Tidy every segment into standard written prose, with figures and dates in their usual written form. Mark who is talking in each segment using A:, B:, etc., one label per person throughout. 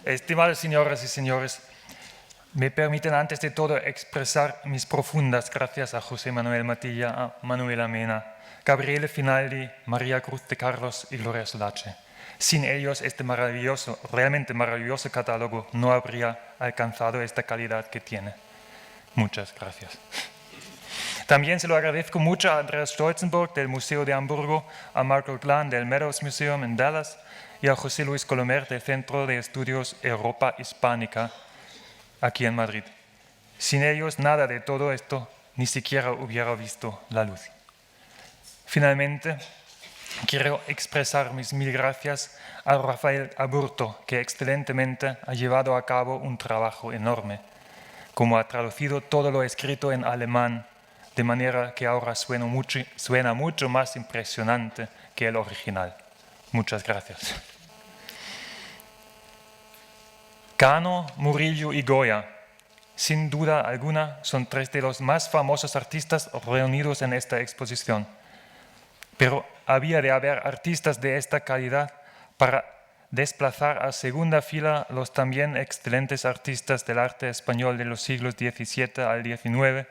A: Estimadas señoras y señores, me permiten antes de todo expresar mis profundas gracias a José Manuel Matilla, a Manuela Mena, Gabriele Finaldi, María Cruz de Carlos y Gloria Solache. Sin ellos, este maravilloso, realmente maravilloso catálogo no habría alcanzado esta calidad que tiene. Muchas gracias. También se lo agradezco mucho a Andreas Stolzenberg del Museo de Hamburgo, a Marco Glan del Meadows Museum en Dallas y a José Luis Colomer del Centro de Estudios Europa Hispánica aquí en Madrid. Sin ellos, nada de todo esto ni siquiera hubiera visto la luz. Finalmente, quiero expresar mis mil gracias a Rafael Aburto, que excelentemente ha llevado a cabo un trabajo enorme, como ha traducido todo lo escrito en alemán, de manera que ahora suena mucho más impresionante que el original. Muchas gracias. Cano, Murillo y Goya, sin duda alguna, son tres de los más famosos artistas reunidos en esta exposición. Pero había de haber artistas de esta calidad para desplazar a segunda fila los también excelentes artistas del arte español de los siglos XVII al XIX,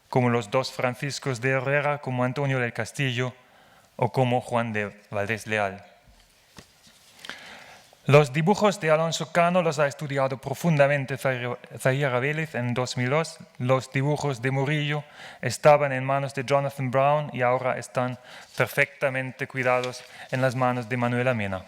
A: como los dos Franciscos de Herrera, como Antonio del Castillo o como Juan de Valdés Leal. Los dibujos de Alonso Cano los ha estudiado profundamente Zahira Vélez en 2002. Los dibujos de Murillo estaban en manos de Jonathan Brown y ahora están perfectamente cuidados en las manos de Manuela Mena.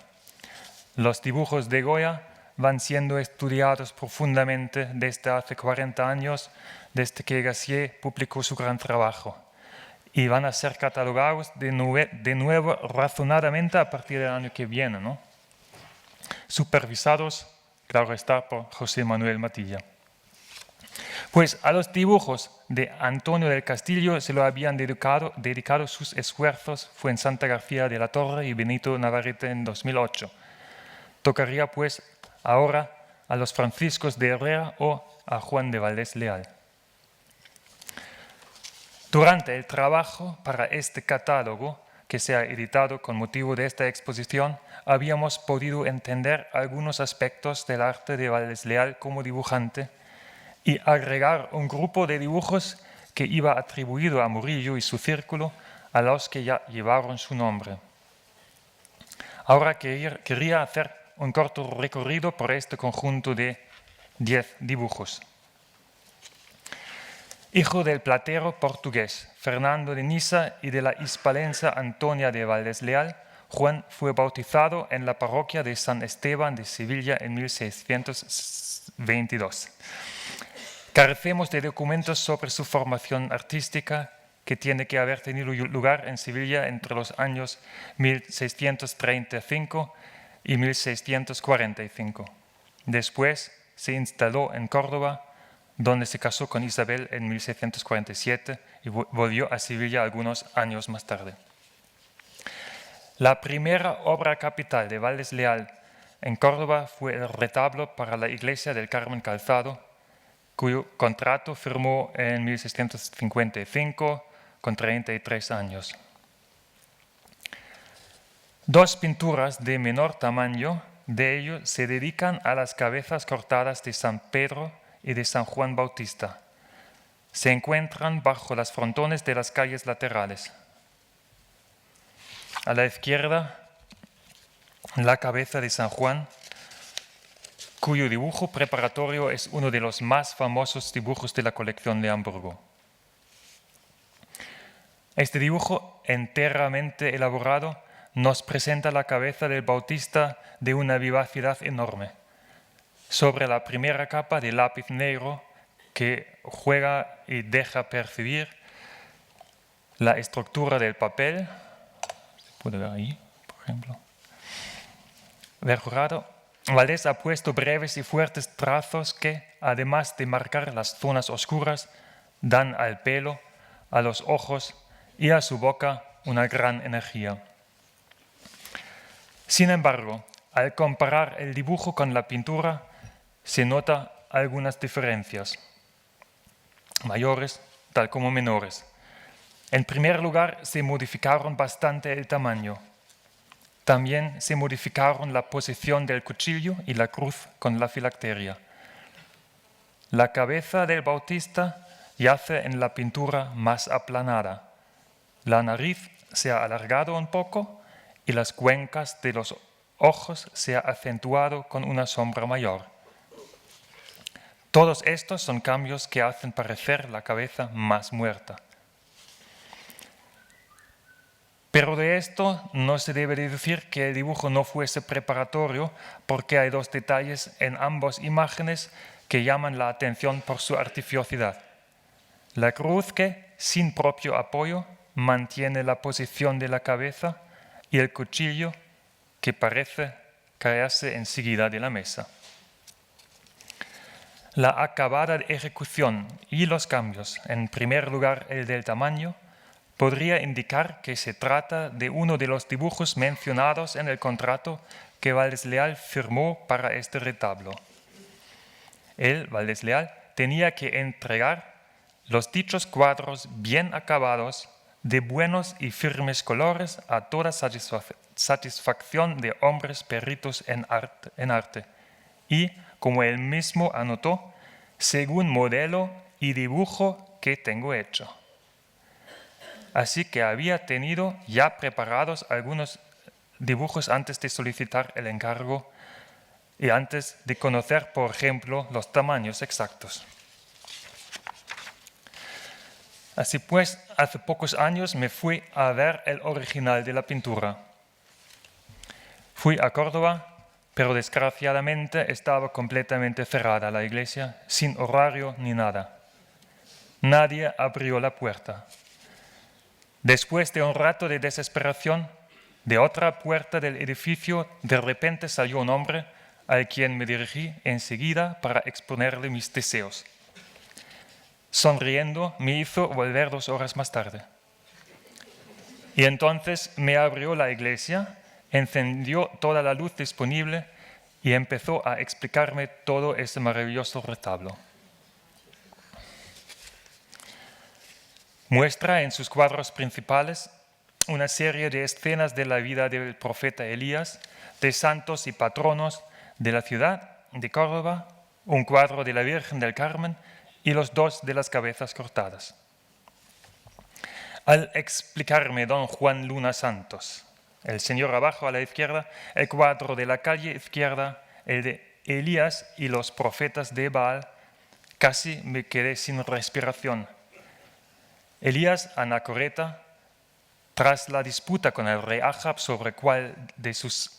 A: Los dibujos de Goya van siendo estudiados profundamente desde hace 40 años, desde que Gassier publicó su gran trabajo, y van a ser catalogados de nuevo razonadamente a partir del año que viene, ¿no? Supervisados, claro está, por José Manuel Matilla. Pues a los dibujos de Antonio del Castillo se lo habían dedicado sus esfuerzos Fuensanta García de la Torre y Benito Navarrete en 2008. Tocaría pues ahora a los Franciscos de Herrera o a Juan de Valdés Leal. Durante el trabajo para este catálogo, que se ha editado con motivo de esta exposición, habíamos podido entender algunos aspectos del arte de Valdés Leal como dibujante y agregar un grupo de dibujos que iba atribuido a Murillo y su círculo, a los que ya llevaron su nombre. Ahora quería hacer un corto recorrido por este conjunto de 10 dibujos. Hijo del platero portugués Fernando de Niza y de la hispalense Antonia de Valdés Leal, Juan fue bautizado en la parroquia de San Esteban de Sevilla en 1622. Carecemos de documentos sobre su formación artística, que tiene que haber tenido lugar en Sevilla entre los años 1635 y 1645. Después se instaló en Córdoba, donde se casó con Isabel en 1647 y volvió a Sevilla algunos años más tarde. La primera obra capital de Valdés Leal en Córdoba fue el retablo para la iglesia del Carmen Calzado, cuyo contrato firmó en 1655 con 33 años. Dos pinturas de menor tamaño de ellos se dedican a las cabezas cortadas de San Pedro y de San Juan Bautista. Se encuentran bajo las frontones de las calles laterales. A la izquierda, la cabeza de San Juan, cuyo dibujo preparatorio es uno de los más famosos dibujos de la colección de Hamburgo. Este dibujo, enteramente elaborado, nos presenta la cabeza del Bautista de una vivacidad enorme. Sobre la primera capa de lápiz negro que juega y deja percibir la estructura del papel, se puede ver ahí, por ejemplo, verjurado, Valdés ha puesto breves y fuertes trazos que, además de marcar las zonas oscuras, dan al pelo, a los ojos y a su boca una gran energía. Sin embargo, al comparar el dibujo con la pintura, se nota algunas diferencias, mayores tal como menores. En primer lugar, se modificaron bastante el tamaño. También se modificaron la posición del cuchillo y la cruz con la filacteria. La cabeza del Bautista yace en la pintura más aplanada. La nariz se ha alargado un poco y las cuencas de los ojos se ha acentuado con una sombra mayor. Todos estos son cambios que hacen parecer la cabeza más muerta. Pero de esto no se debe deducir que el dibujo no fuese preparatorio, porque hay dos detalles en ambas imágenes que llaman la atención por su artificiosidad. La cruz que, sin propio apoyo, mantiene la posición de la cabeza, y el cuchillo que parece caerse enseguida de la mesa. La acabada ejecución y los cambios, en primer lugar el del tamaño, podría indicar que se trata de uno de los dibujos mencionados en el contrato que Valdés Leal firmó para este retablo. Él, Valdés Leal, tenía que entregar los dichos cuadros bien acabados, de buenos y firmes colores, a toda satisfacción de hombres peritos en arte, y, como él mismo anotó, según modelo y dibujo que tengo hecho. Así que había tenido ya preparados algunos dibujos antes de solicitar el encargo y antes de conocer, por ejemplo, los tamaños exactos. Así pues, hace pocos años me fui a ver el original de la pintura. Fui a Córdoba, pero desgraciadamente estaba completamente cerrada la iglesia, sin horario ni nada. Nadie abrió la puerta. Después de un rato de desesperación, de otra puerta del edificio, de repente salió un hombre al quien me dirigí enseguida para exponerle mis deseos. Sonriendo, me hizo volver 2 horas más tarde. Y entonces me abrió la iglesia, encendió toda la luz disponible y empezó a explicarme todo ese maravilloso retablo. Muestra en sus cuadros principales una serie de escenas de la vida del profeta Elías, de santos y patronos de la ciudad de Córdoba, un cuadro de la Virgen del Carmen y los 2 de las cabezas cortadas. Al explicarme don Juan Luna Santos, el señor abajo a la izquierda, el cuadro de la calle izquierda, el de Elías y los profetas de Baal, casi me quedé sin respiración. Elías anacoreta, tras la disputa con el rey Ahab sobre cuál de sus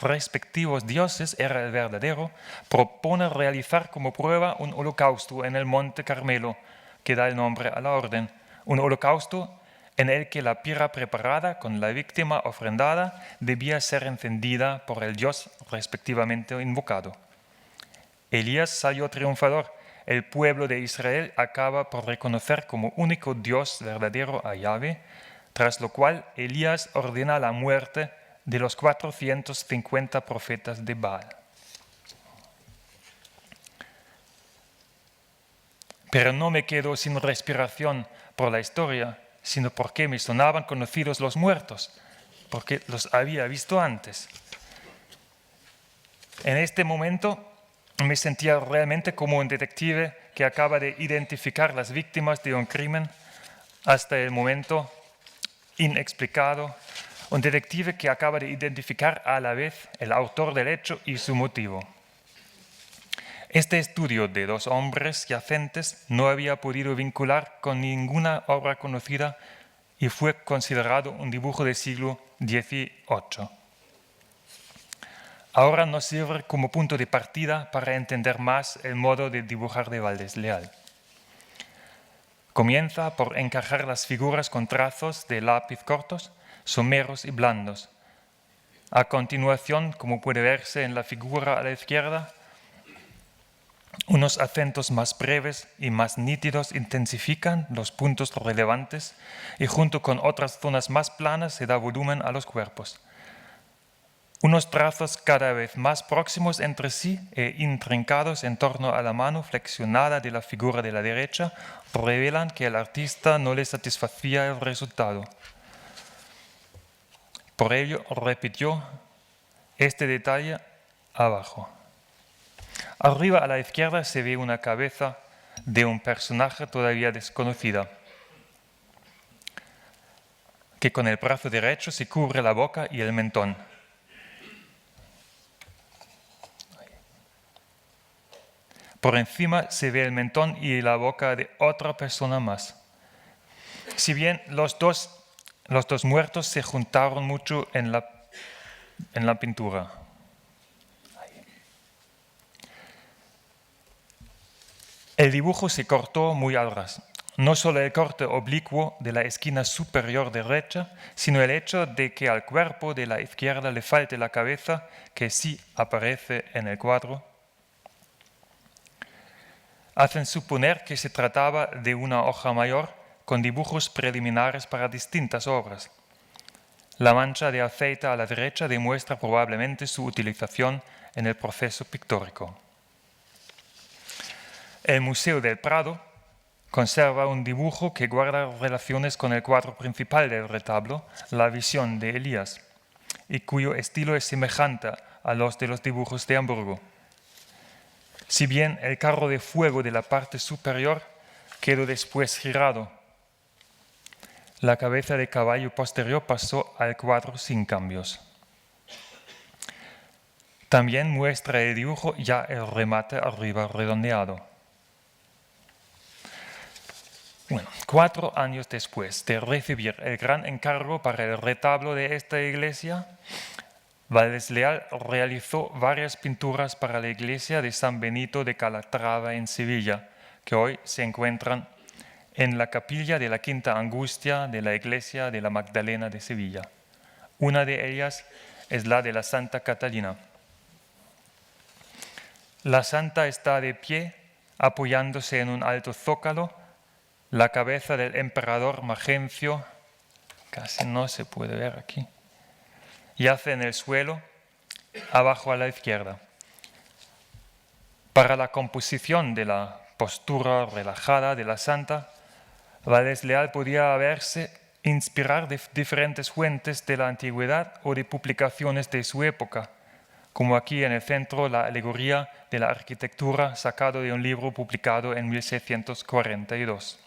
A: respectivos dioses era el verdadero, propone realizar como prueba un holocausto en el monte Carmelo, que da el nombre a la orden, un holocausto en el que la pira preparada con la víctima ofrendada debía ser encendida por el dios respectivamente invocado. Elías salió triunfador. El pueblo de Israel acaba por reconocer como único Dios verdadero a Yahvé, tras lo cual Elías ordena la muerte de los 450 profetas de Baal. Pero no me quedo sin respiración por la historia, sino porque me sonaban conocidos los muertos, porque los había visto antes. En este momento me sentía realmente como un detective que acaba de identificar las víctimas de un crimen hasta el momento inexplicado, un detective que acaba de identificar a la vez el autor del hecho y su motivo. Este estudio de 2 hombres yacentes no había podido vincular con ninguna obra conocida y fue considerado un dibujo del siglo XVIII. Ahora nos sirve como punto de partida para entender más el modo de dibujar de Valdés Leal. Comienza por encajar las figuras con trazos de lápiz cortos, someros y blandos. A continuación, como puede verse en la figura a la izquierda, unos acentos más breves y más nítidos intensifican los puntos relevantes y junto con otras zonas más planas se da volumen a los cuerpos. Unos trazos cada vez más próximos entre sí e intrincados en torno a la mano flexionada de la figura de la derecha revelan que al artista no le satisfacía el resultado. Por ello, repitió este detalle abajo. Arriba a la izquierda se ve una cabeza de un personaje todavía desconocida, que con el brazo derecho se cubre la boca y el mentón. Por encima se ve el mentón y la boca de otra persona más. Si bien los dos muertos se juntaron mucho en la pintura. El dibujo se cortó muy al ras. No solo el corte oblicuo de la esquina superior derecha, sino el hecho de que al cuerpo de la izquierda le falte la cabeza, que sí aparece en el cuadro, hacen suponer que se trataba de una hoja mayor con dibujos preliminares para distintas obras. La mancha de aceite a la derecha demuestra probablemente su utilización en el proceso pictórico. El Museo del Prado conserva un dibujo que guarda relaciones con el cuadro principal del retablo, La visión de Elías, y cuyo estilo es semejante a los de los dibujos de Hamburgo. Si bien el carro de fuego de la parte superior quedó después girado, la cabeza de caballo posterior pasó al cuadro sin cambios. También muestra el dibujo ya el remate arriba redondeado. Bueno, 4 años después de recibir el gran encargo para el retablo de esta iglesia, Valdés Leal realizó varias pinturas para la iglesia de San Benito de Calatrava en Sevilla, que hoy se encuentran en la capilla de la Quinta Angustia de la iglesia de la Magdalena de Sevilla. Una de ellas es la de la Santa Catalina. La santa está de pie, apoyándose en un alto zócalo. La cabeza del emperador Magencio, casi no se puede ver aquí, yace en el suelo, abajo a la izquierda. Para la composición de la postura relajada de la santa, Valdés Leal podía haberse inspirar de diferentes fuentes de la antigüedad o de publicaciones de su época, como aquí en el centro la alegoría de la arquitectura sacado de un libro publicado en 1642.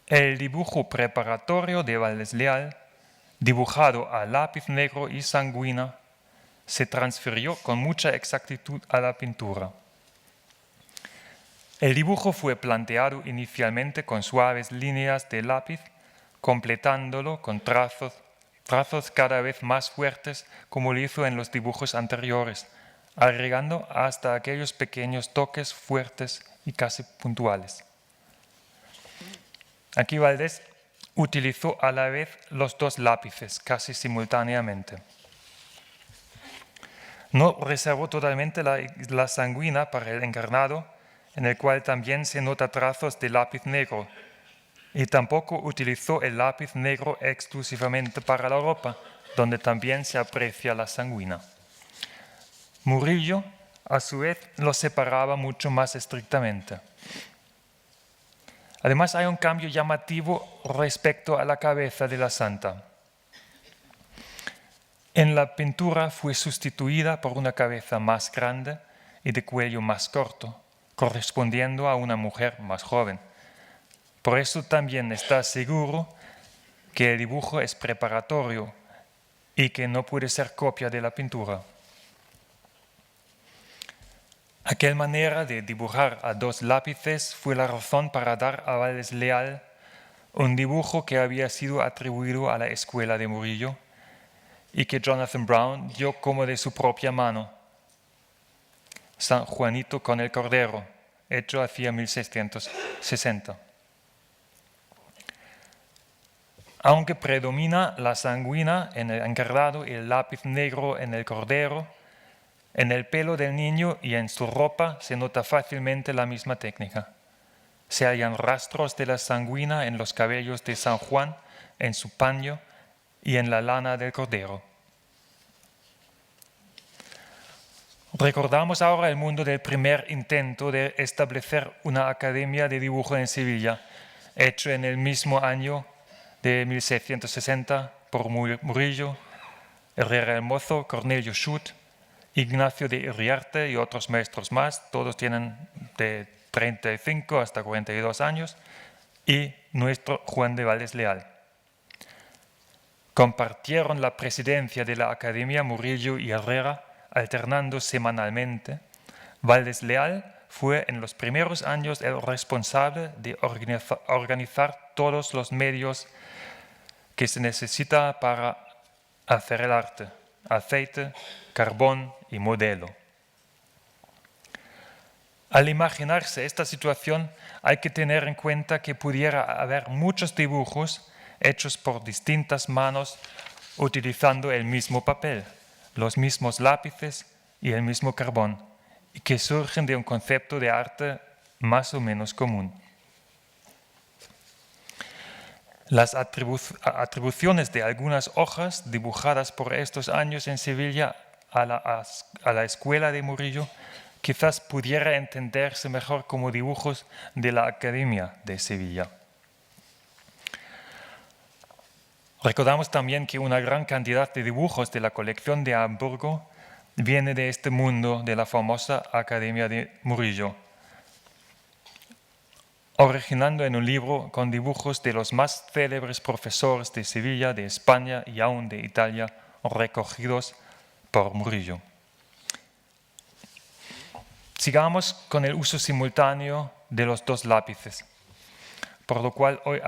A: El dibujo preparatorio de Valdés Leal, dibujado a lápiz negro y sanguina, se transfirió con mucha exactitud a la pintura. El dibujo fue planteado inicialmente con suaves líneas de lápiz, completándolo con trazos cada vez más fuertes como lo hizo en los dibujos anteriores, agregando hasta aquellos pequeños toques fuertes y casi puntuales. Aquí Valdés utilizó a la vez los dos lápices casi simultáneamente. No reservó totalmente la sanguina para el encarnado, en el cual también se nota trazos de lápiz negro, y tampoco utilizó el lápiz negro exclusivamente para la ropa, donde también se aprecia la sanguina. Murillo, a su vez, lo separaba mucho más estrictamente. Además, hay un cambio llamativo respecto a la cabeza de la santa. En la pintura fue sustituida por una cabeza más grande y de cuello más corto, correspondiendo a una mujer más joven. Por eso también está seguro que el dibujo es preparatorio y que no puede ser copia de la pintura. Aquella manera de dibujar a dos lápices fue la razón para dar a Valdés Leal un dibujo que había sido atribuido a la escuela de Murillo y que Jonathan Brown dio como de su propia mano, San Juanito con el Cordero, hecho hacia 1660. Aunque predomina la sanguina en el encarnado y el lápiz negro en el Cordero, en el pelo del niño y en su ropa se nota fácilmente la misma técnica. Se hallan rastros de la sanguina en los cabellos de San Juan, en su paño y en la lana del Cordero. Recordamos ahora el mundo del primer intento de establecer una academia de dibujo en Sevilla, hecho en el mismo año de 1660 por Murillo, Herrera el Mozo, Cornelio Schut, Ignacio de Iriarte y otros maestros más. Todos tienen de 35 hasta 42 años. Y nuestro Juan de Valdés Leal. Compartieron la presidencia de la Academia Murillo y Herrera, alternando semanalmente. Valdés Leal fue en los primeros años el responsable de organizar todos los medios que se necesita para hacer el arte: aceite, carbón y modelo. Al imaginarse esta situación, hay que tener en cuenta que pudiera haber muchos dibujos hechos por distintas manos utilizando el mismo papel, los mismos lápices y el mismo carbón, y que surgen de un concepto de arte más o menos común. Las atribuciones de algunas hojas dibujadas por estos años en Sevilla a la escuela de Murillo quizás pudiera entenderse mejor como dibujos de la Academia de Sevilla. Recordamos también que una gran cantidad de dibujos de la colección de Hamburgo viene de este mundo de la famosa Academia de Murillo, originando en un libro con dibujos de los más célebres profesores de Sevilla, de España y aún de Italia, recogidos por Murillo. Sigamos con el uso simultáneo de los dos lápices, por lo cual hoy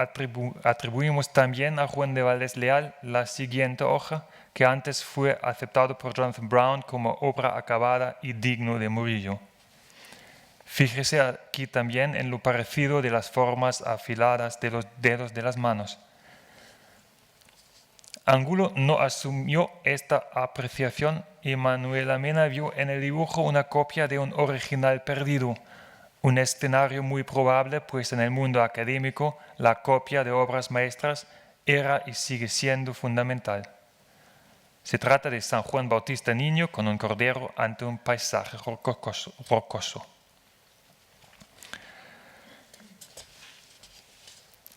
A: atribuimos también a Juan de Valdés Leal la siguiente hoja, que antes fue aceptado por Jonathan Brown como obra acabada y digno de Murillo. Fíjese aquí también en lo parecido de las formas afiladas de los dedos de las manos. Angulo no asumió esta apreciación y Manuela Mena vio en el dibujo una copia de un original perdido, un escenario muy probable, pues en el mundo académico la copia de obras maestras era y sigue siendo fundamental. Se trata de San Juan Bautista Niño con un cordero ante un paisaje rocoso.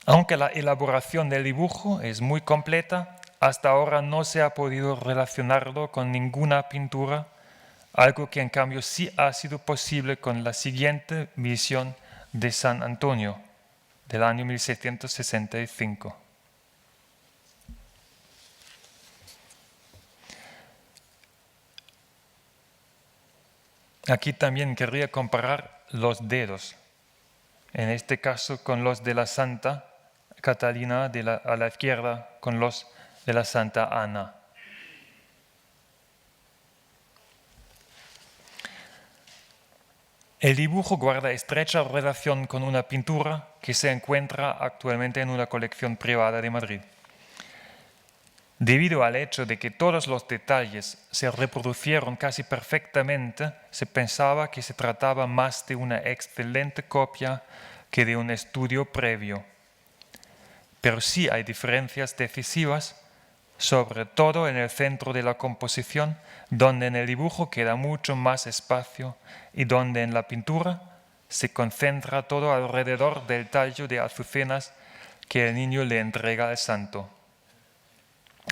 A: Aunque la elaboración del dibujo es muy completa, hasta ahora no se ha podido relacionarlo con ninguna pintura, algo que en cambio sí ha sido posible con la siguiente visión de San Antonio del año 1665. Aquí también querría comparar los dedos, en este caso con los de la Santa Catalina a la izquierda, con los de la Santa Ana. El dibujo guarda estrecha relación con una pintura que se encuentra actualmente en una colección privada de Madrid. Debido al hecho de que todos los detalles se reproducieron casi perfectamente, se pensaba que se trataba más de una excelente copia que de un estudio previo. Pero sí hay diferencias decisivas, sobre todo en el centro de la composición, donde en el dibujo queda mucho más espacio y donde en la pintura se concentra todo alrededor del tallo de azucenas que el niño le entrega al santo.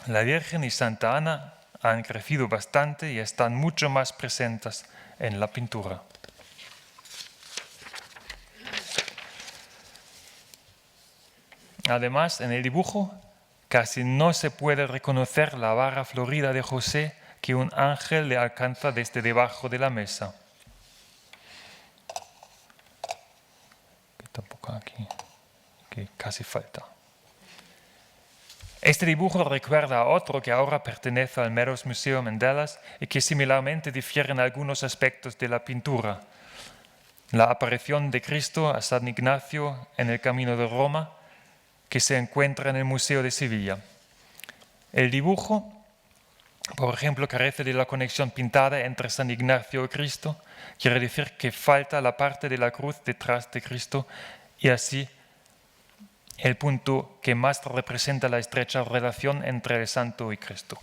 A: La Virgen y Santa Ana han crecido bastante y están mucho más presentes en la pintura. Además, en el dibujo casi no se puede reconocer la barra florida de José que un ángel le alcanza desde debajo de la mesa. Tampoco aquí, que casi falta. Este dibujo recuerda a otro que ahora pertenece al Meadows Museum en Dallas y que similarmente difiere en algunos aspectos de la pintura. La aparición de Cristo a San Ignacio en el camino de Roma, que se encuentra en el Museo de Sevilla. El dibujo, por ejemplo, carece de la conexión pintada entre San Ignacio y Cristo, quiere decir que falta la parte de la cruz detrás de Cristo y así el punto que más representa la estrecha relación entre el santo y Cristo.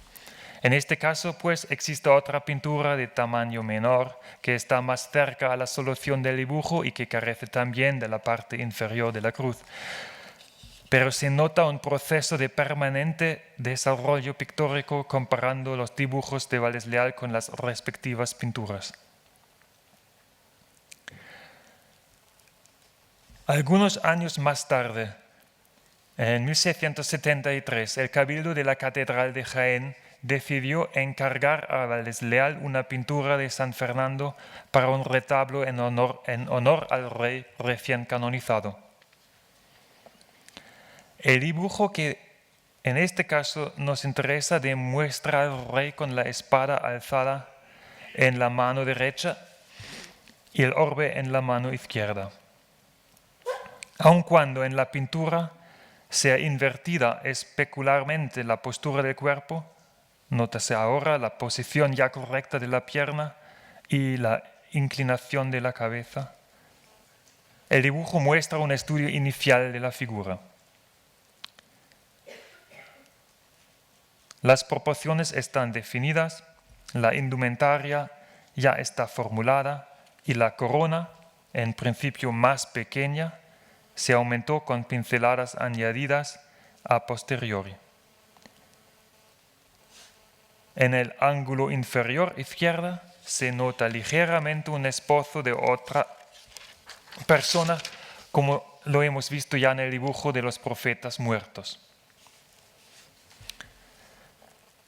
A: En este caso, pues, existe otra pintura de tamaño menor que está más cerca a la solución del dibujo y que carece también de la parte inferior de la cruz. pero se nota un proceso de permanente desarrollo pictórico comparando los dibujos de Valdés Leal con las respectivas pinturas. Algunos años más tarde, en 1673, el Cabildo de la Catedral de Jaén decidió encargar a Valdés Leal una pintura de San Fernando para un retablo en honor al rey recién canonizado. El dibujo que en este caso nos interesa demuestra al rey con la espada alzada en la mano derecha y el orbe en la mano izquierda. Aun cuando en la pintura sea invertida especularmente la postura del cuerpo, nótase ahora la posición ya correcta de la pierna y la inclinación de la cabeza. El dibujo muestra un estudio inicial de la figura. Las proporciones están definidas, la indumentaria ya está formulada y la corona, en principio más pequeña, se aumentó con pinceladas añadidas a posteriori. En el ángulo inferior izquierda se nota ligeramente un esbozo de otra persona, como lo hemos visto ya en el dibujo de los profetas muertos.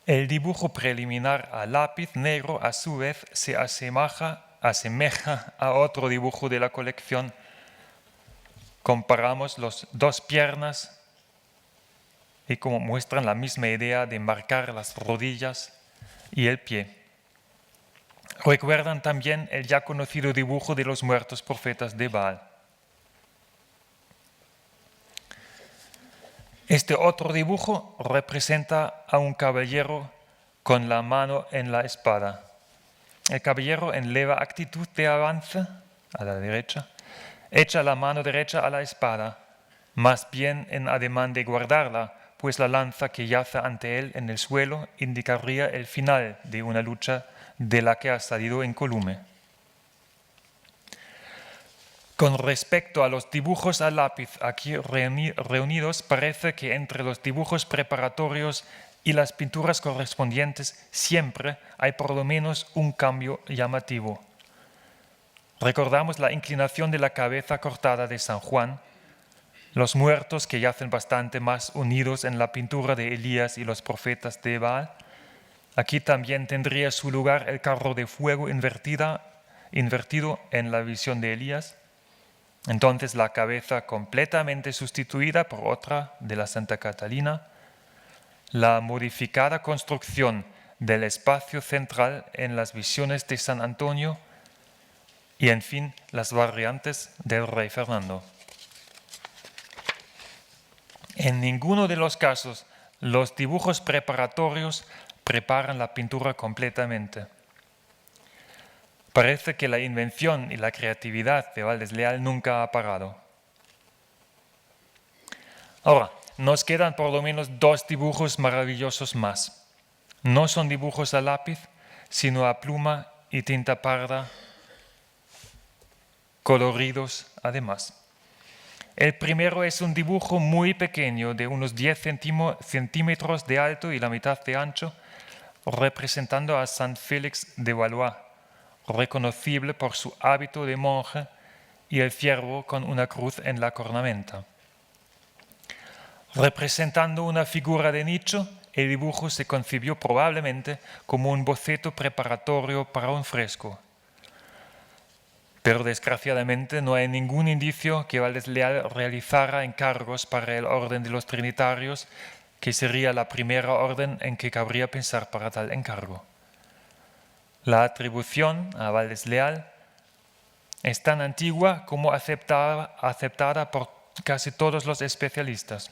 A: El dibujo preliminar a lápiz negro, a su vez, se asemeja a otro dibujo de la colección. Comparamos las dos piernas y como muestran la misma idea de marcar las rodillas y el pie. Recuerdan también el ya conocido dibujo de los muertos profetas de Baal. Este otro dibujo representa a un caballero con la mano en la espada. El caballero en leva actitud de avance a la derecha, echa la mano derecha a la espada, más bien en ademán de guardarla, pues la lanza que yace ante él en el suelo indicaría el final de una lucha de la que ha salido incólume. Con respecto a los dibujos a lápiz aquí reunidos, parece que entre los dibujos preparatorios y las pinturas correspondientes siempre hay por lo menos un cambio llamativo. Recordamos la inclinación de la cabeza cortada de San Juan, los muertos que yacen bastante más unidos en la pintura de Elías y los profetas de Baal. Aquí también tendría su lugar el carro de fuego invertido en la visión de Elías. Entonces la cabeza completamente sustituida por otra de la Santa Catalina, la modificada construcción del espacio central en las visiones de San Antonio y en fin las variantes del rey Fernando. En ninguno de los casos los dibujos preparatorios preparan la pintura completamente. Parece que la invención y la creatividad de Valdés Leal nunca ha parado. Ahora, nos quedan por lo menos dos dibujos maravillosos más. No son dibujos a lápiz, sino a pluma y tinta parda, coloridos además. El primero es un dibujo muy pequeño, de unos 10 centímetros de alto y la mitad de ancho, representando a San Félix de Valois, reconocible por su hábito de monje y el ciervo con una cruz en la cornamenta. Representando una figura de nicho, el dibujo se concibió probablemente como un boceto preparatorio para un fresco. Pero desgraciadamente no hay ningún indicio que Valdés Leal realizara encargos para el orden de los trinitarios, que sería la primera orden en que cabría pensar para tal encargo. La atribución a Valdés Leal es tan antigua como aceptada por casi todos los especialistas.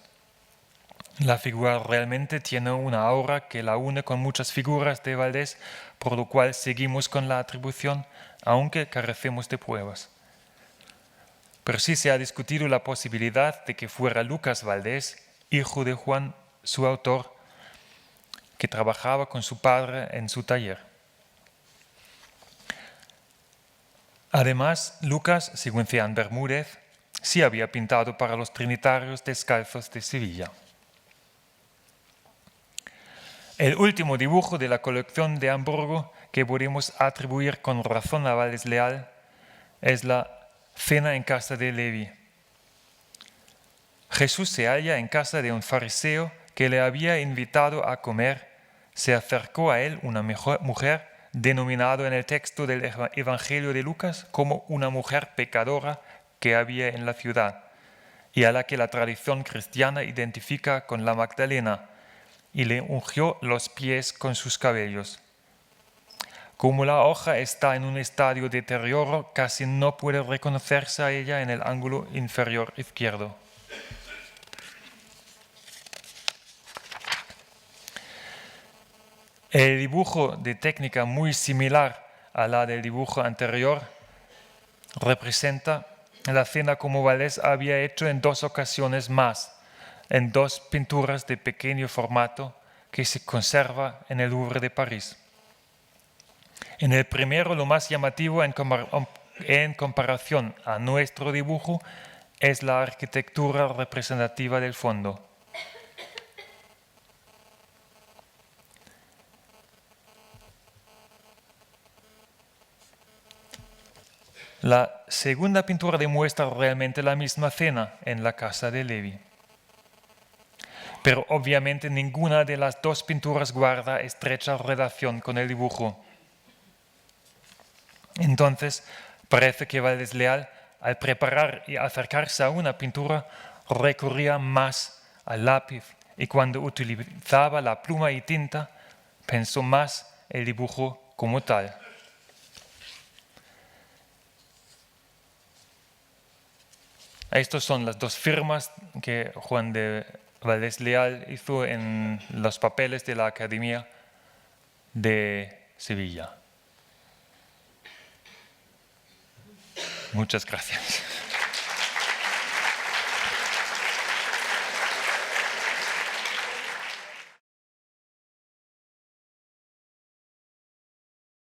A: La figura realmente tiene una aura que la une con muchas figuras de Valdés, por lo cual seguimos con la atribución, aunque carecemos de pruebas. Pero sí se ha discutido la posibilidad de que fuera Lucas Valdés, hijo de Juan, su autor, que trabajaba con su padre en su taller. Además, Lucas, según Ceán Bermúdez, sí había pintado para los Trinitarios Descalzos de Sevilla. El último dibujo de la colección de Hamburgo que podemos atribuir con razón a Valdés Leal es la cena en casa de Levi. Jesús se halla en casa de un fariseo que le había invitado a comer. Se acercó a él una mujer denominada en el texto del Evangelio de Lucas como una mujer pecadora que había en la ciudad y a la que la tradición cristiana identifica con la Magdalena, y le ungió los pies con sus cabellos. Como la hoja está en un estadio de deterioro, casi no puede reconocerse a ella en el ángulo inferior izquierdo. El dibujo de técnica muy similar a la del dibujo anterior representa la cena como Valdés había hecho en 2 ocasiones más, en 2 pinturas de pequeño formato que se conserva en el Louvre de París. En el primero, lo más llamativo en comparación a nuestro dibujo es la arquitectura representativa del fondo. La segunda pintura demuestra realmente la misma cena en la casa de Levi. Pero obviamente ninguna de las 2 pinturas guarda estrecha relación con el dibujo. Entonces, parece que Valdés Leal, al preparar y acercarse a una pintura, recurría más al lápiz, y cuando utilizaba la pluma y tinta, pensó más el dibujo como tal. Estas son las 2 firmas que Juan de Valdés Leal hizo en los papeles de la Academia de Sevilla. Muchas gracias.